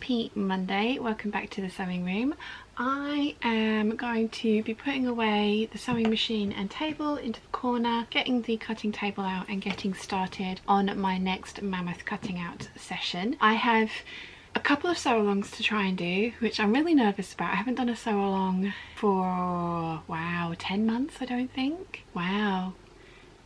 Happy Monday, welcome back to the sewing room. I am going to be putting away the sewing machine and table into the corner, getting the cutting table out and getting started on my next mammoth cutting out session. I have a couple of sew alongs to try and do, which I'm really nervous about. I haven't done a sew along for, wow, 10 months I don't think. Wow.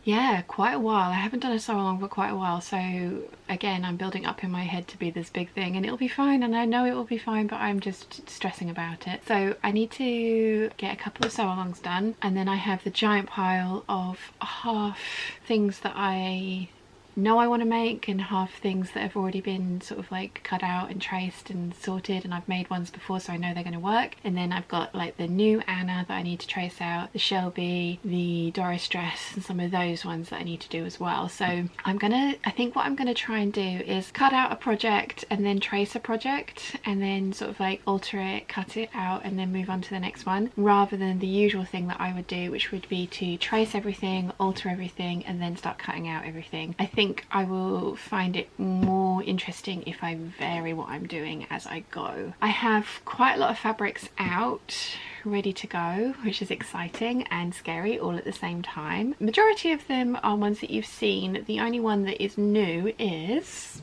Yeah, quite a while. I haven't done a sew along for quite a while, so again I'm building up in my head to be this big thing, and it'll be fine, and I know it will be fine, but I'm just stressing about it. So I need to get a couple of sew alongs done, and then I have the giant pile of half things that I know I want to make and half things that have already been sort of like cut out and traced and sorted, and I've made ones before so I know they're going to work. And then I've got like the new Anna that I need to trace out, the Shelby, the Doris dress, and some of those ones that I need to do as well. So I think what I'm gonna try and do is cut out a project and then trace a project and then sort of like alter it, cut it out, and then move on to the next one, rather than the usual thing that I would do, which would be to trace everything, alter everything, and then start cutting out everything. I think I will find it more interesting if I vary what I'm doing as I go. I have quite a lot of fabrics out ready to go, which is exciting and scary all at the same time. Majority of them are ones that you've seen. The only one that is new is,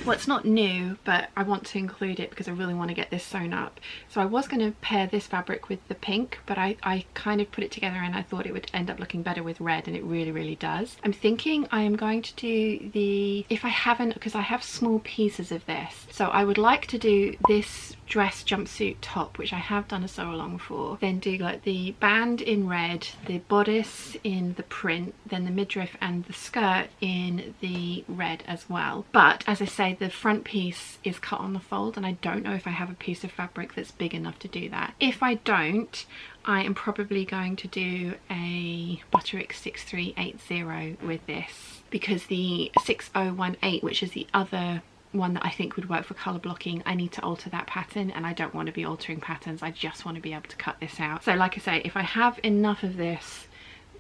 well, it's not new, but I want to include it because I really want to get this sewn up. So I was going to pair this fabric with the pink, but I kind of put it together and I thought it would end up looking better with red, and it really does. I'm thinking I am going to do the, if I haven't, because I have small pieces of this, so I would like to do this dress jumpsuit top, which I have done a sew along for, then do like the band in red, the bodice in the print, then the midriff and the skirt in the red as well. But as I say, the front piece is cut on the fold, and I don't know if I have a piece of fabric that's big enough to do that. If I don't, I am probably going to do a Butterick 6380 with this, because the 6018, which is the other one that I think would work for colour blocking, I need to alter that pattern, and I don't want to be altering patterns. I just want to be able to cut this out. So like I say, if I have enough of this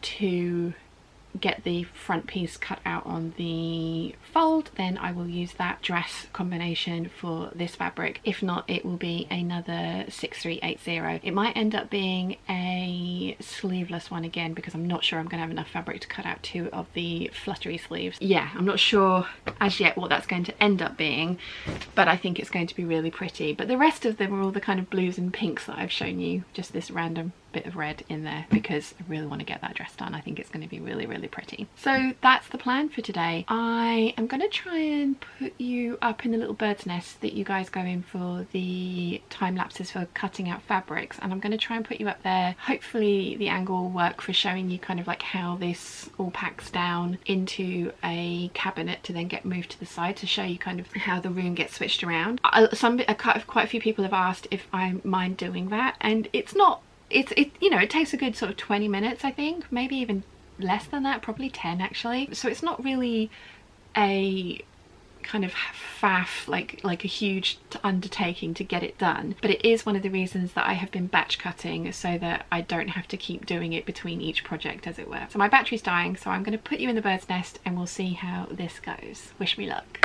to get the front piece cut out on the fold, then I will use that dress combination for this fabric. If not, it will be another 6380. It might end up being a sleeveless one again, because I'm not sure I'm going to have enough fabric to cut out 2 of the fluttery sleeves. Yeah, I'm not sure as yet what that's going to end up being, but I think it's going to be really pretty. But the rest of them are all the kind of blues and pinks that I've shown you, just this random bit of red in there because I really want to get that dress done. I think it's going to be really pretty. So that's the plan for today. I am going to try and put you up in the little bird's nest that you guys go in for the time lapses for cutting out fabrics, and I'm going to try and put you up there. Hopefully the angle will work for showing you kind of like how this all packs down into a cabinet to then get moved to the side, to show you kind of how the room gets switched around. Quite a few people have asked if I mind doing that, and it's not. You know, it takes a good sort of 20 minutes, I think, maybe even less than that, probably 10 actually. So it's not really a kind of faff, like a huge undertaking to get it done, but it is one of the reasons that I have been batch cutting, so that I don't have to keep doing it between each project, as it were. So my battery's dying, so I'm going to put you in the bird's nest and we'll see how this goes. Wish me luck.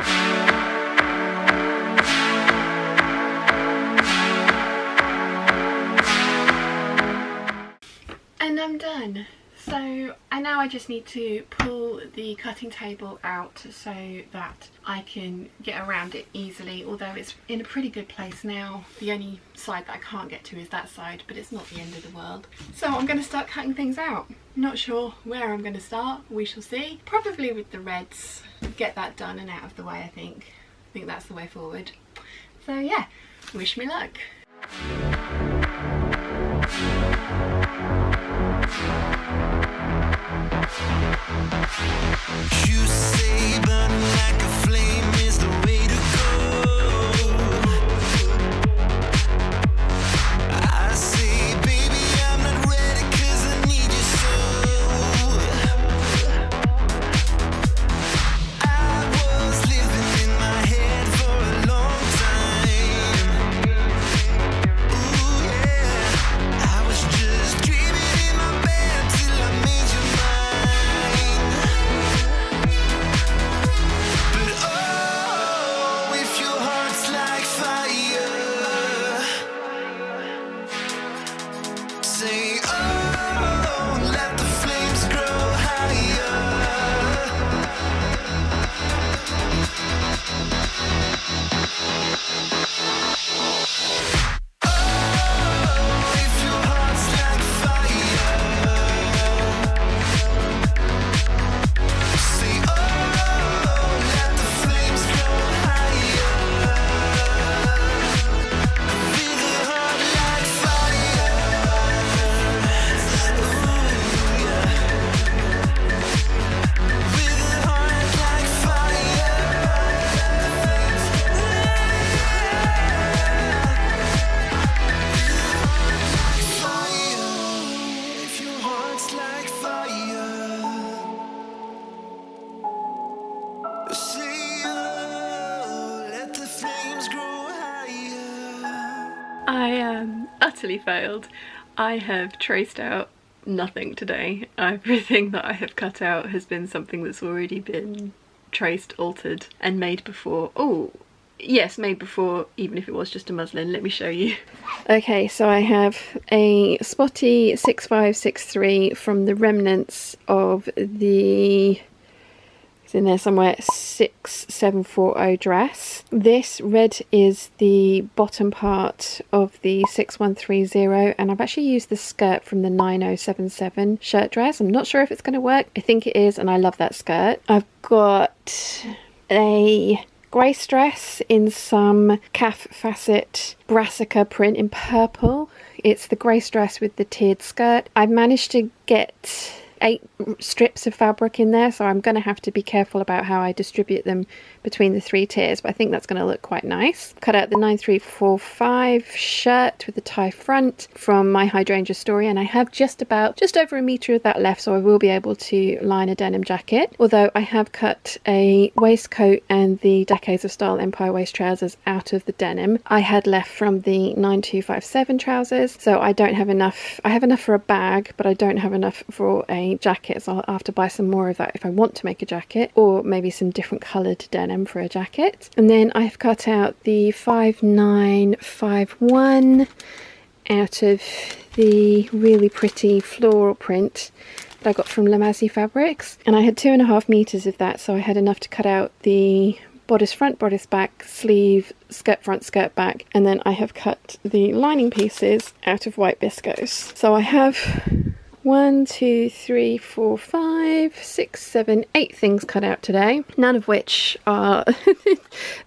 And I'm done. So now I just need to pull the cutting table out so that I can get around it easily, although it's in a pretty good place now. The only side that I can't get to is that side, but it's not the end of the world. So I'm going to start cutting things out. Not sure where I'm going to start, we shall see. Probably with the reds, get that done and out of the way. I think that's the way forward. So yeah, wish me luck. You say burning like a flame is the way to go. I say baby I'm not ready 'cause I need you so. I was living in my head for a long time. Ooh yeah, I was just dreaming in my bed till I made you mine. Say, oh, let the flames grow higher. I utterly failed. I have traced out nothing today. Everything that I have cut out has been something that's already been traced, altered and made before. Oh yes, made before, even if it was just a muslin. Let me show you. Okay, so I have a spotty 6563 from the remnants of the, it's in there somewhere, 6740 dress. This red is the bottom part of the 6130, and I've actually used the skirt from the 9077 shirt dress. I'm not sure if it's going to work. I think it is, and I love that skirt. I've got a grace dress in some calf facet brassica print in purple. It's the grace dress with the tiered skirt. I've managed to get 8 strips of fabric in there, so I'm going to have to be careful about how I distribute them between the 3 tiers, but I think that's going to look quite nice. Cut out the 9345 shirt with the tie front from my hydrangea story, and I have just over a metre of that left, so I will be able to line a denim jacket, although I have cut a waistcoat and the Decades of Style Empire waist trousers out of the denim I had left from the 9257 trousers, so I don't have enough. I have enough for a bag, but I don't have enough for a jacket, so I'll have to buy some more of that if I want to make a jacket, or maybe some different coloured denim for a jacket. And then I've cut out the 5951 out of the really pretty floral print that I got from Lamazzi Fabrics, and I had 2.5 meters of that, so I had enough to cut out the bodice front, bodice back, sleeve, skirt front, skirt back, and then I have cut the lining pieces out of white viscose. So I have 1, 2, 3, 4, 5, 6, 7, 8 things cut out today, none of which are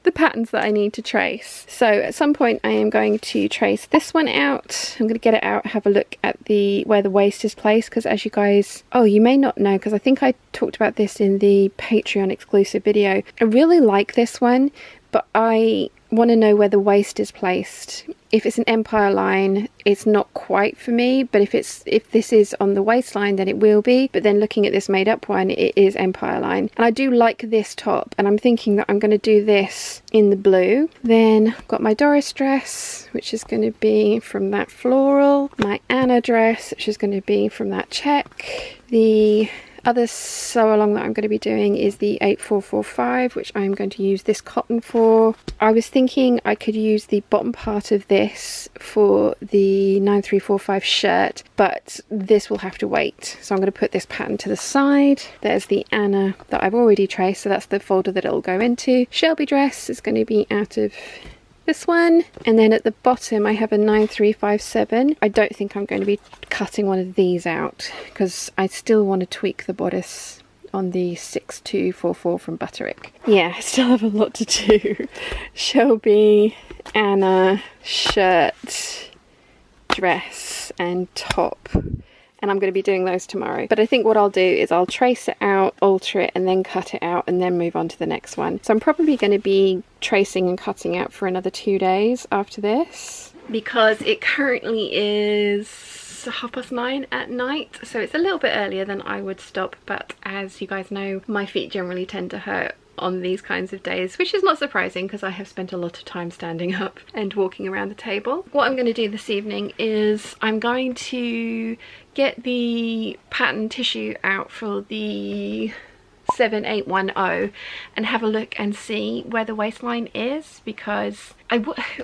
the patterns that I need to trace. So at some point I am going to trace this one out. I'm going to get it out, have a look at where the waist is placed, because as you guys, oh, you may not know, because I think I talked about this in the Patreon exclusive video. I really like this one, but I want to know where the waist is placed. If it's an empire line, it's not quite for me, but if this is on the waistline, then it will be. But then looking at this made up one, it is empire line, and I do like this top, and I'm thinking that I'm going to do this in the blue. Then I've got my Doris dress, which is going to be from that floral, my Anna dress, which is going to be from that check. The other sew along that I'm going to be doing is the 8445, which I'm going to use this cotton for. I was thinking I could use the bottom part of this for the 9345 shirt, but this will have to wait. So I'm going to put this pattern to the side. There's the Anna that I've already traced, so that's the folder that it'll go into. Shelby dress is going to be out of this one, and then at the bottom I have a 9357. I don't think I'm going to be cutting one of these out because I still want to tweak the bodice on the 6244 from Butterick. Yeah, I still have a lot to do. Shelby, Anna, shirt, dress and top, and I'm going to be doing those tomorrow. But I think what I'll do is I'll trace it out, alter it, and then cut it out, and then move on to the next one. So I'm probably going to be tracing and cutting out for another 2 days after this, because it currently is 9:30 at night, so it's a little bit earlier than I would stop. But as you guys know, my feet generally tend to hurt on these kinds of days, which is not surprising because I have spent a lot of time standing up and walking around the table. What I'm going to do this evening is I'm going to get the pattern tissue out for the 7810 and have a look and see where the waistline is, because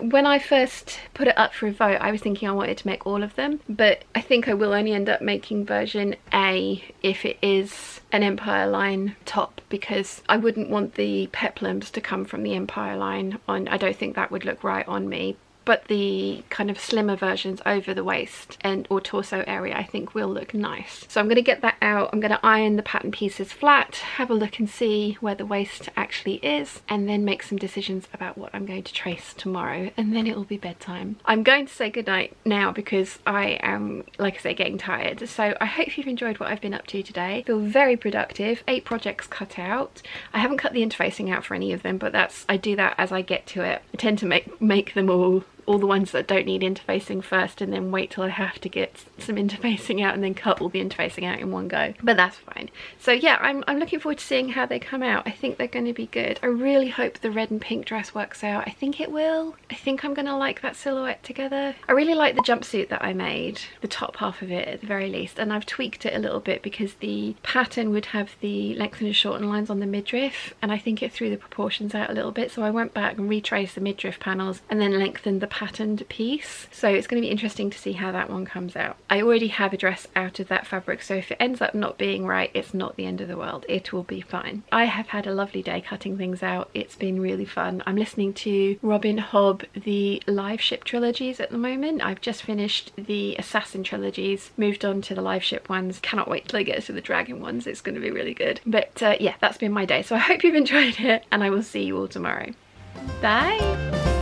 when I first put it up for a vote, I was thinking I wanted to make all of them, but I think I will only end up making version A if it is an empire line top, because I wouldn't want the peplums to come from the empire line on. I don't think that would look right on me. But the kind of slimmer versions over the waist or torso area I think will look nice. So I'm going to get that out. I'm going to iron the pattern pieces flat, have a look and see where the waist actually is, and then make some decisions about what I'm going to trace tomorrow, and then it will be bedtime. I'm going to say goodnight now because I am, like I say, getting tired. So I hope you've enjoyed what I've been up to today. I feel very productive. 8 projects cut out. I haven't cut the interfacing out for any of them, but I do that as I get to it. I tend to make them all all the ones that don't need interfacing first and then wait till I have to get some interfacing out and then cut all the interfacing out in one go, but that's fine. So yeah, I'm looking forward to seeing how they come out. I think they're going to be good. I really hope the red and pink dress works out. I think it will. I think I'm gonna like that silhouette together. I really like the jumpsuit that I made, the top half of it at the very least, and I've tweaked it a little bit because the pattern would have the lengthen and shorten lines on the midriff, and I think it threw the proportions out a little bit, so I went back and retraced the midriff panels and then lengthened the patterned piece. So it's going to be interesting to see how that one comes out. I already have a dress out of that fabric, so if it ends up not being right, it's not the end of the world. It will be fine. I have had a lovely day cutting things out. It's been really fun. I'm listening to Robin Hobb, the live ship trilogies at the moment. I've just finished the Assassin trilogies, moved on to the live ship ones. Cannot wait till I get to the dragon ones. It's going to be really good. But yeah, that's been my day. So I hope you've enjoyed it, and I will see you all tomorrow. Bye!